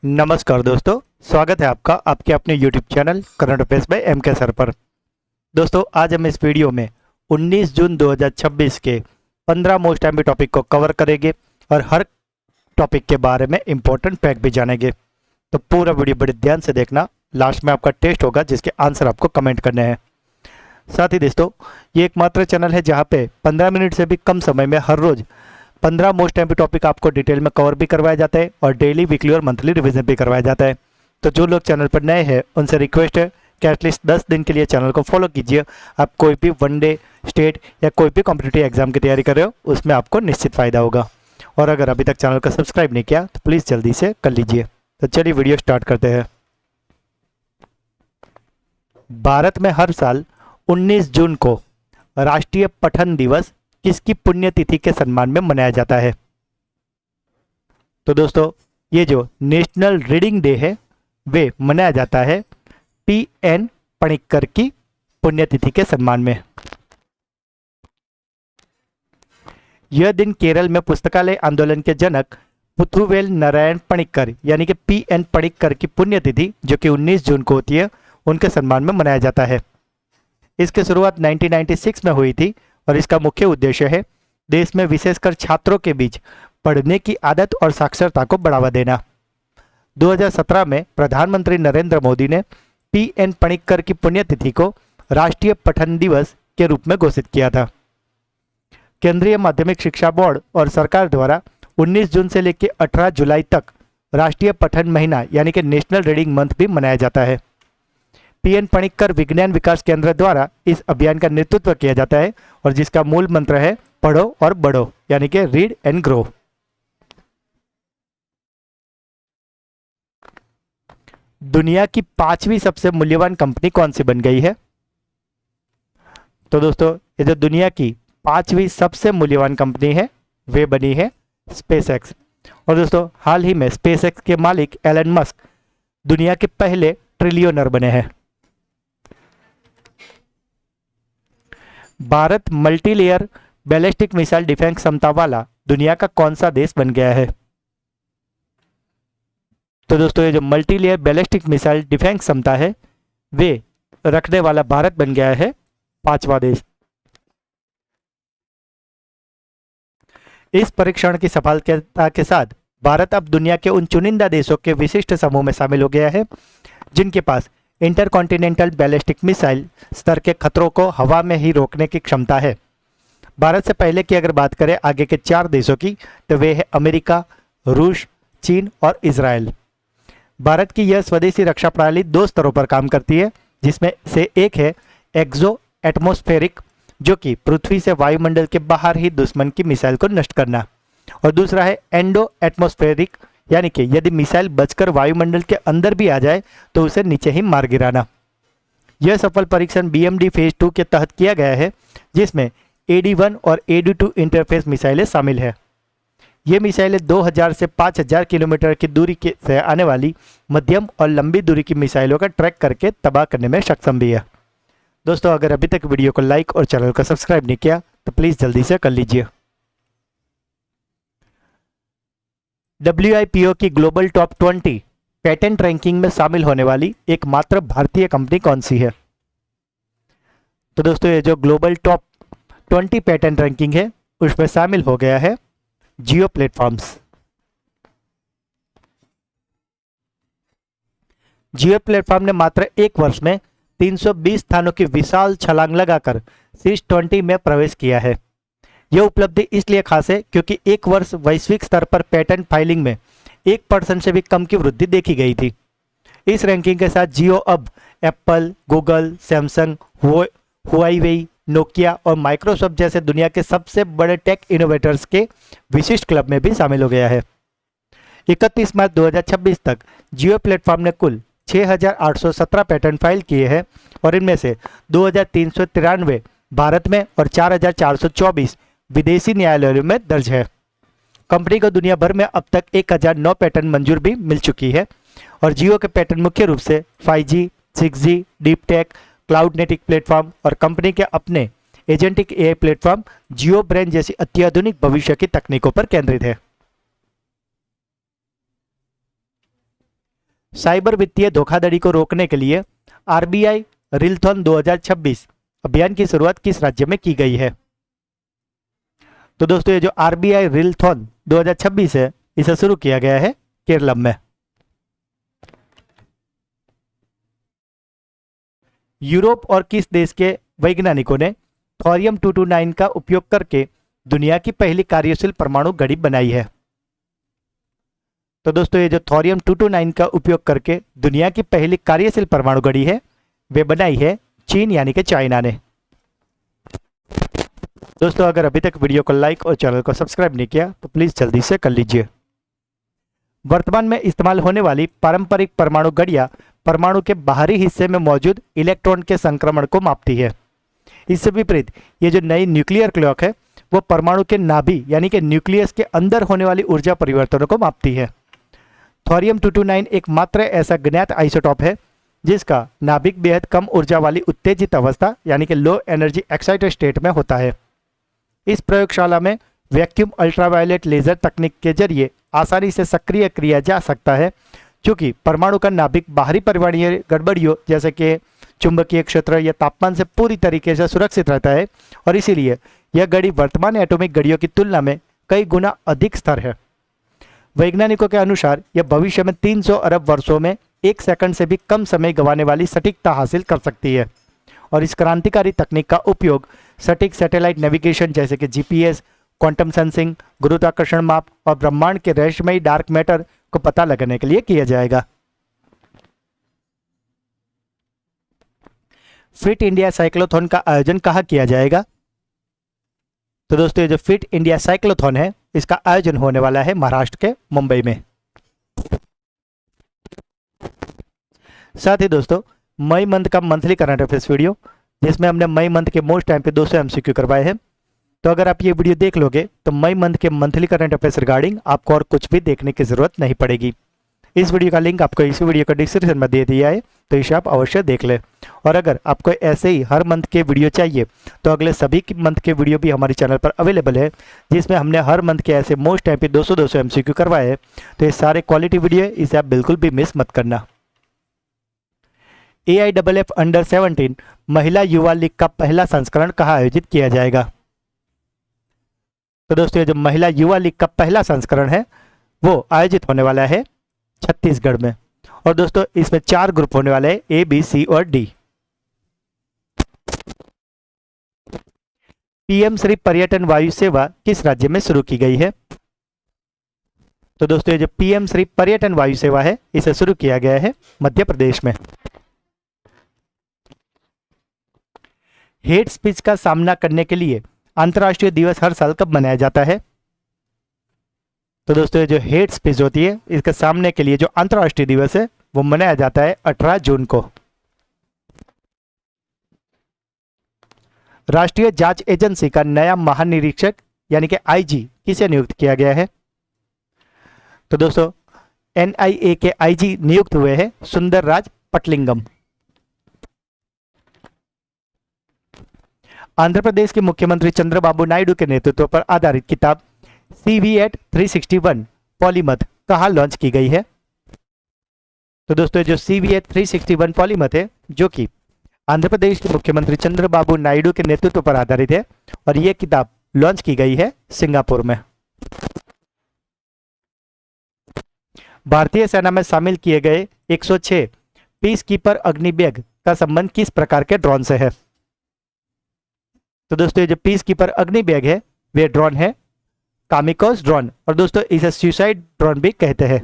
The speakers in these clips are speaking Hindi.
नमस्कार दोस्तों, स्वागत है आपका आपके अपने YouTube channel current affairs by MK sir पर। दोस्तों, आज हम इस वीडियो में 19 जून 2026 के 15 मोस्ट टाइम टॉपिक को कवर करेंगे और हर टॉपिक के बारे में इंपॉर्टेंट फैक्ट भी जानेंगे। तो पूरा वीडियो बड़े ध्यान से देखना, लास्ट में आपका टेस्ट होगा जिसके आंसर आपको कमेंट करने हैं। साथ ही दोस्तों, ये एकमात्र चैनल है जहाँ पे 15 मिनट से भी कम समय में हर रोज 15 मोस्ट टाइम टॉपिक आपको डिटेल में कवर भी करवाया जाता है और डेली, वीकली और मंथली रिवीजन भी करवाया जाता है। तो जो लोग चैनल पर नए हैं उनसे रिक्वेस्ट है कि एटलीस्ट 10 दिन के लिए चैनल को फॉलो कीजिए। आप कोई भी वनडे, स्टेट या कोई भी कॉम्पिटिटिव एग्जाम की तैयारी कर रहे हो उसमें आपको निश्चित फायदा होगा। और अगर अभी तक चैनल को सब्सक्राइब नहीं किया तो प्लीज़ जल्दी से कर लीजिए। तो चलिए वीडियो स्टार्ट करते हैं। भारत में हर साल 19 जून को राष्ट्रीय पठन दिवस किसकी पुण्यतिथि के सम्मान में मनाया जाता है? तो दोस्तों, ये जो नेशनल रीडिंग डे है वे मनाया जाता है P.N. पणिक्कर की पुण्यतिथि के सम्मान में। यह दिन केरल में पुस्तकालय आंदोलन के जनक पुथुवेल नारायण पणिक्कर यानी कि P.N. पणिक्कर की पुण्यतिथि जो कि 19 जून को होती है, उनके सम्मान में मनाया जाता है। इसकी शुरुआत 1996 में हुई थी और इसका मुख्य उद्देश्य है देश में विशेषकर छात्रों के बीच पढ़ने की आदत और साक्षरता को बढ़ावा देना। 2017 में प्रधानमंत्री नरेंद्र मोदी ने P.N. पणिक्कर की पुण्यतिथि को राष्ट्रीय पठन दिवस के रूप में घोषित किया था। केंद्रीय माध्यमिक शिक्षा बोर्ड और सरकार द्वारा 19 जून से लेकर 18 जुलाई तक राष्ट्रीय पठन महीना यानी कि नेशनल रीडिंग मंथ भी मनाया जाता है। P.N. पणिक्कर विज्ञान विकास केंद्र द्वारा इस अभियान का नेतृत्व किया जाता है और जिसका मूल मंत्र है पढ़ो और बढ़ो यानी कि रीड एंड ग्रो। दुनिया की 5वीं सबसे मूल्यवान कंपनी कौन सी बन गई है? तो दोस्तों, ये जो दुनिया की 5वीं सबसे मूल्यवान कंपनी है वे बनी है स्पेसएक्स। और दोस्तों, हाल ही में स्पेसएक्स के मालिक एलन मस्क दुनिया के पहले ट्रिलियनर बने हैं। Bharat multilayer ballistic missile defence क्षमता वाला दुनिया का कौन सा देश बन गया है? तो दोस्तों, ये जो मल्टीलेयर बैलिस्टिक मिसाइल डिफेंस क्षमता है वे रखने वाला भारत बन गया है 5वां देश। इस परीक्षण की सफलता के साथ भारत अब दुनिया के उन चुनिंदा देशों के विशिष्ट समूह में शामिल हो गया है जिनके पास इंटरकॉन्टिनेंटल बैलिस्टिक मिसाइल स्तर के खतरों को हवा में ही रोकने की क्षमता है। भारत से पहले की अगर बात करें आगे के 4 देशों की तो वे है अमेरिका, रूस, चीन और इजराइल। भारत की यह स्वदेशी रक्षा प्रणाली 2 स्तरों पर काम करती है, जिसमें से एक है एक्सो एटमॉस्फेरिक जो कि पृथ्वी से वायुमंडल के बाहर ही दुश्मन की मिसाइल को नष्ट करना, और दूसरा है एंडो एटमॉस्फेरिक यानी कि यदि मिसाइल बचकर वायुमंडल के अंदर भी आ जाए तो उसे नीचे ही मार गिराना। यह सफल परीक्षण BMD फेज 2 के तहत किया गया है जिसमें AD-1 और AD-2 इंटरफेस मिसाइलें शामिल है। ये मिसाइलें 2000 से 5000 किलोमीटर की दूरी से आने वाली मध्यम और लंबी दूरी की मिसाइलों का ट्रैक करके तबाह करने में सक्षम भी है। दोस्तों, अगर अभी तक वीडियो को लाइक और चैनल को सब्सक्राइब नहीं किया तो प्लीज़ जल्दी से कर लीजिए। WIPO की ग्लोबल टॉप 20 पेटेंट रैंकिंग में शामिल होने वाली एकमात्र भारतीय कंपनी कौन सी है? तो दोस्तों, ये जो ग्लोबल टॉप 20 पेटेंट रैंकिंग है उसमें शामिल हो गया है जियो प्लेटफॉर्म्स। जियो प्लेटफॉर्म ने मात्र 1 वर्ष में 320 स्थानों की विशाल छलांग लगाकर शीर्ष 20 में प्रवेश किया है। यह उपलब्धि इसलिए खास है क्योंकि 1 वर्ष वैश्विक स्तर पर पेटेंट फाइलिंग में 1% से भी कम की वृद्धि देखी गई थी। इस रैंकिंग के साथ जियो अब एप्पल, गूगल, सैमसंग, हुआईवे, नोकिया और माइक्रोसॉफ्ट जैसे दुनिया के सबसे बड़े टेक इनोवेटर्स के विशिष्ट क्लब में भी शामिल हो गया है। 31 मार्च 2026 तक जियो प्लेटफॉर्म ने कुल 6817 पेटेंट फाइल किए हैं और इनमें से 2393 भारत में और 4424 विदेशी न्यायालयों में दर्ज है। कंपनी को दुनिया भर में अब तक 1009 पेटेंट मंजूर भी मिल चुकी है और जियो के पेटेंट मुख्य रूप से 5G, 6G, deep tech, cloud नेटिक प्लेटफॉर्म और कंपनी के अपने agentic AI platform Jio brain जैसी अत्याधुनिक भविष्य की तकनीकों पर केंद्रित है। साइबर वित्तीय धोखाधड़ी को रोकने के लिए आरबीआई रिलथॉन 2026 अभियान की शुरुआत किस राज्य में की गई है? तो दोस्तों ये जो आरबीआई रिलथॉन 2026 है, इसे शुरू किया गया है केरलम में। यूरोप और किस देश के वैज्ञानिकों ने थोरियम 229 का उपयोग करके दुनिया की पहली कार्यशील परमाणु घड़ी बनाई है? तो दोस्तों ये जो थोरियम 229 का उपयोग करके दुनिया की पहली कार्यशील परमाणु घड़ी है, वे बनाई है चीन यानी कि चाइना ने। दोस्तों अगर अभी तक वीडियो को लाइक और चैनल को सब्सक्राइब नहीं किया तो प्लीज जल्दी से कर लीजिए। वर्तमान में इस्तेमाल होने वाली पारंपरिक परमाणु घड़ियां परमाणु के बाहरी हिस्से में मौजूद इलेक्ट्रॉन के संक्रमण को मापती है। इससे विपरीत ये जो नई न्यूक्लियर क्लॉक है वो परमाणु के नाभि यानी कि न्यूक्लियस के अंदर होने वाली ऊर्जा परिवर्तनों को मापती है। थोरियम 229 एकमात्र ऐसा ज्ञात आइसोटॉप है जिसका नाभिक बेहद कम ऊर्जा वाली उत्तेजित अवस्था यानी कि लो एनर्जी एक्साइटेड स्टेट में होता है। इस प्रयोगशाला में वैक्यूम अल्ट्रावायलेट लेजर तकनीक के जरिए आसानी से सक्रिय किया जा सकता है, क्योंकि परमाणु का नाभिक बाहरी पर्यावरणीय गड़बड़ियों जैसे कि चुंबकीय क्षेत्र या तापमान से पूरी तरीके से सुरक्षित रहता है और इसीलिए यह घड़ी वर्तमान एटॉमिक घड़ियों की तुलना में कई गुना अधिक स्थिर है। वैज्ञानिकों के अनुसार यह भविष्य में 300 अरब वर्षों में 1 सेकंड से भी कम समय गंवाने वाली सटीकता हासिल कर सकती है और इस क्रांतिकारी तकनीक का उपयोग सटीक सैटेलाइट नेविगेशन जैसे कि जीपीएस, क्वांटम सेंसिंग, गुरुत्वाकर्षण माप और ब्रह्मांड के रहस्यमयी डार्क मैटर को पता लगाने के लिए किया जाएगा। फिट इंडिया साइक्लोथॉन का आयोजन कहाँ किया जाएगा? तो दोस्तों ये जो फिट इंडिया साइक्लोथॉन है इसका आयोजन होने वाला है महाराष्ट्र के मुंबई में। साथ ही दोस्तों मई मंथ का मंथली करंट अफेयर्स वीडियो जिसमें हमने मई मंथ के मोस्ट टाइम पे 200 एमसीक्यू करवाए हैं, तो अगर आप ये वीडियो देख लोगे तो मई मंथ के मंथली करंट अफेयर्स रिगार्डिंग आपको और कुछ भी देखने की जरूरत नहीं पड़ेगी। इस वीडियो का लिंक आपको इसी वीडियो का डिस्क्रिप्शन में दे दिया है, तो इसे आप अवश्य देख लें। और अगर आपको ऐसे ही हर मंथ के वीडियो चाहिए तो अगले सभी मंथ के वीडियो भी हमारे चैनल पर अवेलेबल है, जिसमें हमने हर मंथ के ऐसे मोस्ट टाइम पे 200 एमसीक्यू करवाए हैं। तो ये सारे क्वालिटी वीडियो है, इसे आप बिल्कुल भी मिस मत करना। AIFF अंडर 17 महिला युवा लीग का पहला संस्करण कहाँ आयोजित किया जाएगा? तो दोस्तों ये जो महिला युवा लीग का पहला संस्करण है वो आयोजित होने वाला है छत्तीसगढ़ में। और दोस्तों इसमें 4 ग्रुप होने वाले हैं, A, B, C और D। PM श्री पर्यटन वायु सेवा किस राज्य में शुरू की गई है? तो दोस्तों ये जो PM श्री पर्यटन वायु सेवा है इसे शुरू किया गया है मध्य प्रदेश में। हेट स्पीच का सामना करने के लिए अंतर्राष्ट्रीय दिवस हर साल कब मनाया जाता है? तो दोस्तों ये जो हेट स्पीच होती है इसके सामने के लिए जो अंतर्राष्ट्रीय दिवस है वो मनाया जाता है 18 जून को। राष्ट्रीय जांच एजेंसी का नया महानिरीक्षक यानी कि IG किसे नियुक्त किया गया है? तो दोस्तों NIA के IG नियुक्त हुए हैं सुंदर राज पटलिंगम। आंध्र प्रदेश के मुख्यमंत्री चंद्रबाबू नायडू के नेतृत्व पर आधारित किताब CVET 361 पॉलीमथ कहाँ लॉन्च की गई है? तो दोस्तों जो CVET 361 पॉलीमथ है जो कि आंध्र प्रदेश के मुख्यमंत्री चंद्रबाबू नायडू के नेतृत्व पर आधारित है और यह किताब लॉन्च की गई है सिंगापुर में। भारतीय सेना में शामिल किए गए 106 पीस कीपर अग्निवेग का संबंध किस प्रकार के ड्रोन से है? तो दोस्तों ये जो पीस कीपर अग्निवेग है वे ड्रोन है कामिकोस ड्रोन, और दोस्तों इसे सुसाइड ड्रोन भी कहते हैं।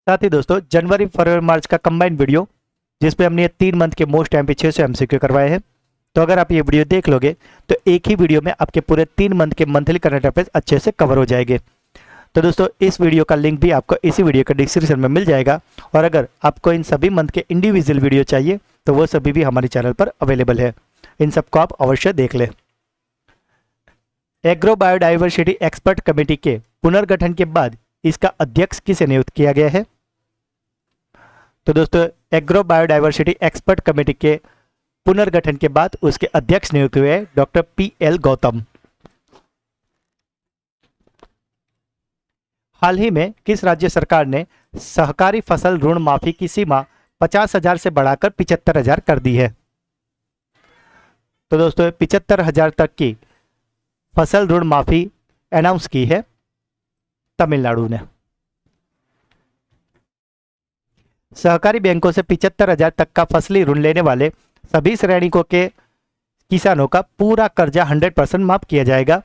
साथ ही दोस्तों जनवरी फरवरी मार्च का कंबाइंड वीडियो जिसपे हमने 3 मंथ के मोस्ट टाइम पे 600 एमसीक्यू करवाए हैं, तो अगर आप ये वीडियो देख लोगे तो एक ही वीडियो में आपके पूरे 3 मंथ के मंथली करंट अफेयर्स अच्छे से कवर हो जाएंगे। तो दोस्तों इस वीडियो का लिंक भी आपको इसी वीडियो के डिस्क्रिप्शन में मिल जाएगा, और अगर आपको इन सभी मंथ के इंडिविजुअल वीडियो चाहिए तो वो सभी भी हमारे चैनल पर अवेलेबल है, इन सबको आप अवश्य देख लें। एग्रो बायोडाइवर्सिटी एक्सपर्ट कमेटी के पुनर्गठन के बाद इसका अध्यक्ष किसे नियुक्त किया गया है? तो दोस्तों एग्रो बायोडाइवर्सिटी एक्सपर्ट कमेटी के पुनर्गठन के बाद उसके अध्यक्ष नियुक्त हुए हैं डॉक्टर PL गौतम। हाल ही में किस राज्य सरकार ने सहकारी फसल ऋण माफी की सीमा 50,000 से बढ़ाकर 75,000 कर दी है? तो दोस्तों 75,000 तक की फसल ऋण माफी अनाउंस की है तमिलनाडु ने। सहकारी बैंकों से 75,000 तक का फसली ऋण लेने वाले सभी श्रेणियों के किसानों का पूरा कर्जा 100% माफ किया जाएगा।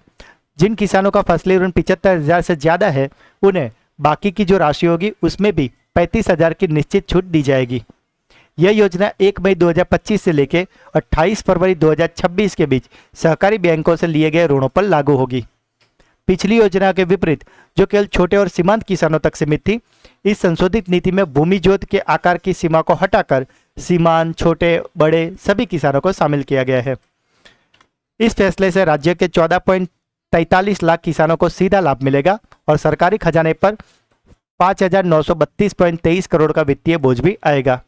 जिन किसानों का फसली ऋण 75,000 से ज्यादा है उन्हें बाकी की जो राशि होगी उसमें भी 35,000 की निश्चित छूट दी जाएगी। यह योजना 1 मई 2025 से लेकर 28 फरवरी 2026 के बीच सहकारी बैंकों से लिए गए ऋणों पर लागू होगी। पिछली योजना के विपरीत जो केवल छोटे और सीमांत किसानों तक सीमित थी, इस संशोधित नीति में भूमि जोत के आकार की सीमा को हटाकर सीमांत, छोटे बड़े सभी किसानों को शामिल किया गया है। इस फैसले से राज्य के 14.43 लाख किसानों को सीधा लाभ मिलेगा और सरकारी खजाने पर 5,932.23 करोड़ का वित्तीय बोझ भी आएगा।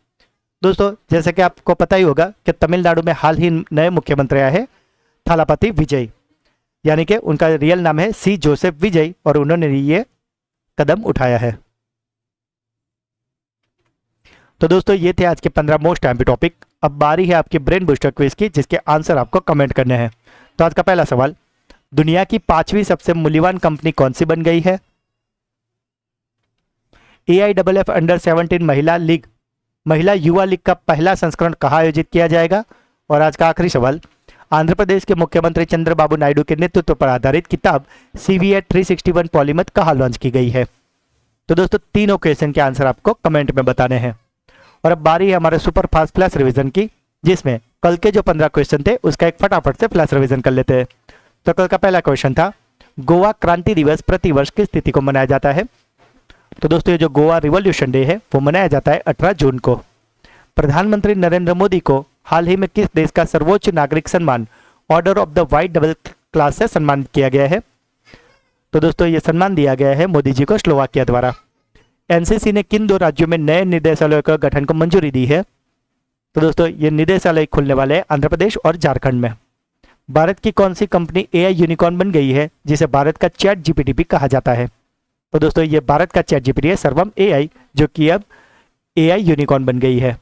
दोस्तों जैसे कि आपको पता ही होगा कि तमिलनाडु में हाल ही नए मुख्यमंत्री आए हैं थालापति विजय, यानी कि उनका रियल नाम है सी जोसेफ विजय, और उन्होंने ये कदम उठाया है। तो दोस्तों ये थे आज के 15 मोस्ट टाइम टॉपिक। अब बारी है आपकी ब्रेन बूस्टर क्विज की, जिसके आंसर आपको कमेंट करने हैं। तो आज का पहला सवाल, दुनिया की 5वीं सबसे मूल्यवान कंपनी कौन सी बन गई है? AIFF अंडर 17 महिला युवा लीग का पहला संस्करण कहाँ आयोजित किया जाएगा? और आज का आखिरी सवाल, आंध्र प्रदेश के मुख्यमंत्री चंद्रबाबू नायडू के नेतृत्व पर आधारित किताब CVA 361 पॉलीमथ कहाँ लॉन्च की गई है? तो दोस्तों तीनों क्वेश्चन के आंसर आपको कमेंट में बताने हैं। और अब बारी है हमारे सुपर फास्ट फ्लैश रिवीजन की, जिसमें कल के जो 15 क्वेश्चन थे उसका एक फटाफट से फ्लैश रिवीजन कर लेते हैं। तो कल का पहला क्वेश्चन था, गोवा क्रांति दिवस प्रतिवर्ष किस तिथि को मनाया जाता है? तो दोस्तों ये जो गोवा रिवॉल्यूशन डे है वो मनाया जाता है 18 जून को। प्रधानमंत्री नरेंद्र मोदी को हाल ही में किस देश का सर्वोच्च नागरिक सम्मान order of the white double class से सम्मानित किया गया है? तो दोस्तों ये सम्मान दिया गया है मोदी जी को स्लोवाकिया द्वारा। एनसीसी ने किन 2 राज्यों में नए निदेशालयों के गठन को मंजूरी दी है? तो दोस्तों ये निदेशालय खुलने वाले हैं आंध्र प्रदेश और झारखंड में। भारत की कौन सी कंपनी AI यूनिकॉर्न बन गई है, जिसे भारत का चैट GPT भी कहा जाता है? तो दोस्तों ये भारत का चैट GPT है, सर्वम AI, जो कि अब AI यूनिकॉर्न बन गई है।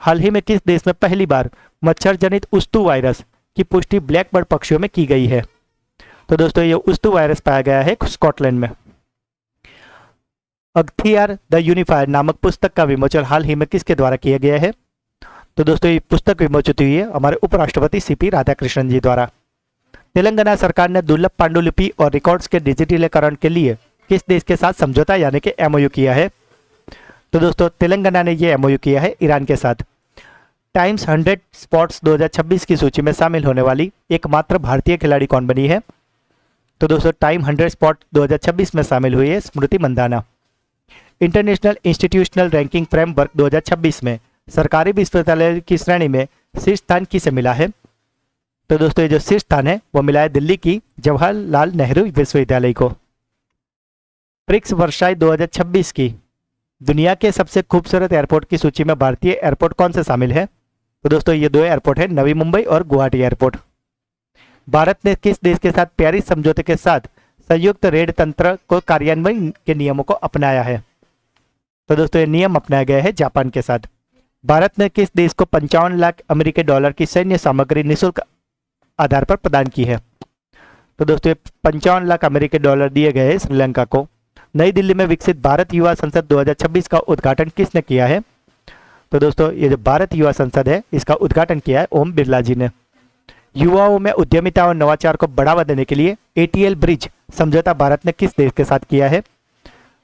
हाल ही में किस देश में पहली बार मच्छर जनित उस्तु वायरस की पुष्टि ब्लैक बर्ड पक्षियों में की गई है? तो दोस्तों ये उस्तु वायरस पाया गया है स्कॉटलैंड में। अख्तियार द यूनिफायर नामक पुस्तक का विमोचन हाल ही में किसके द्वारा किया गया है? तो दोस्तों ये पुस्तक विमोचित हुई है हमारे उपराष्ट्रपति CP राधाकृष्णन जी द्वारा। तेलंगाना सरकार ने दुर्लभ पांडुलिपि और रिकॉर्ड्स के डिजिटलीकरण के लिए किस देश के साथ समझौता यानी कि MOU किया है? तो दोस्तों तेलंगाना ने ये MOU किया है ईरान के साथ। टाइम्स 100 स्पोर्ट्स 2026 की सूची में शामिल होने वाली एकमात्र भारतीय खिलाड़ी कौन बनी है? तो दोस्तों टाइम 100 स्पॉट 2026 में शामिल हुई है Smriti Mandhana. International institutional ranking framework 2026 में सरकारी विश्वविद्यालय की श्रेणी में शीर्ष स्थान किसे मिला है? तो दोस्तों ये जो शीर्ष स्थान है वो मिला है दिल्ली की जवाहरलाल नेहरू विश्वविद्यालय को। प्रिक्स वर्षाई 2026 की दुनिया के सबसे खूबसूरत एयरपोर्ट की सूची में भारतीय एयरपोर्ट कौन से शामिल है? तो दोस्तों ये 2 एयरपोर्ट है, नवी मुंबई और गुवाहाटी एयरपोर्ट। भारत ने किस देश के साथ पेरिस समझौते के साथ संयुक्त रेड तंत्र को कार्यान्वयन के नियमों को अपनाया है? तो दोस्तों ये नियम अपनाया गया है जापान के साथ। भारत ने किस देश को 55 लाख अमेरिकी डॉलर की सैन्य सामग्री निःशुल्क आधार पर प्रदान की है? तो दोस्तों ये 55 लाख अमेरिकी डॉलर दिए गए हैं श्रीलंका को। नई दिल्ली में विकसित भारत युवा संसद 2026 का उद्घाटन किसने किया है? तो दोस्तों ये जो भारत युवा संसद है इसका उद्घाटन किया है ओम बिरला जी ने। युवाओं में उद्यमिता और नवाचार को बढ़ावा देने के लिए ATL ब्रिज समझौता भारत ने किस देश के साथ किया है?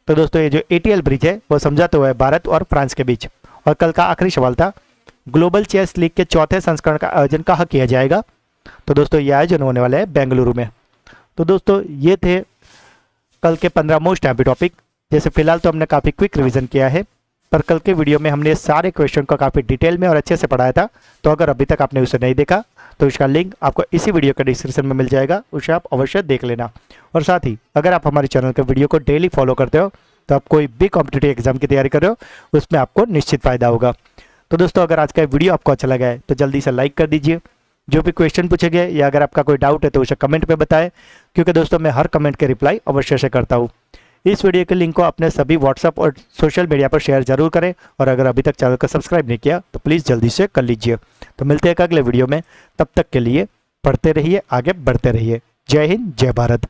तो दोस्तों ये जो ATL ब्रिज है वो समझौता हुआ है भारत और फ्रांस के बीच। और कल का आखिरी सवाल था, ग्लोबल चेस लीग के 4थे संस्करण का आयोजन कहाँ किया जाएगा? तो दोस्तों ये आयोजन होने वाला है बेंगलुरु में। तो दोस्तों ये थे कल के 15 मोस्ट हैप्पी टॉपिक। जैसे फिलहाल तो हमने काफ़ी क्विक रिवीजन किया है, पर कल के वीडियो में हमने सारे क्वेश्चन को काफ़ी डिटेल में और अच्छे से पढ़ाया था। तो अगर अभी तक आपने उसे नहीं देखा तो इसका लिंक आपको इसी वीडियो के डिस्क्रिप्शन में मिल जाएगा, उसे आप अवश्य देख लेना। और साथ ही अगर आप हमारे चैनल के वीडियो को डेली फॉलो करते हो तो आप कोई भी कॉम्पिटिटिव एग्जाम की तैयारी कर रहे हो उसमें आपको निश्चित फायदा होगा। तो दोस्तों अगर आज का वीडियो आपको अच्छा लगा है तो जल्दी से लाइक कर दीजिए। जो भी क्वेश्चन पूछे गए या अगर आपका कोई डाउट है तो उसे कमेंट पे बताएं, क्योंकि दोस्तों मैं हर कमेंट के रिप्लाई अवश्य से करता हूँ। इस वीडियो के लिंक को अपने सभी व्हाट्सएप और सोशल मीडिया पर शेयर जरूर करें और अगर अभी तक चैनल को सब्सक्राइब नहीं किया तो प्लीज़ जल्दी से कर लीजिए। तो मिलते हैं अगले वीडियो में, तब तक के लिए पढ़ते रहिए, आगे बढ़ते रहिए। जय हिंद, जय भारत।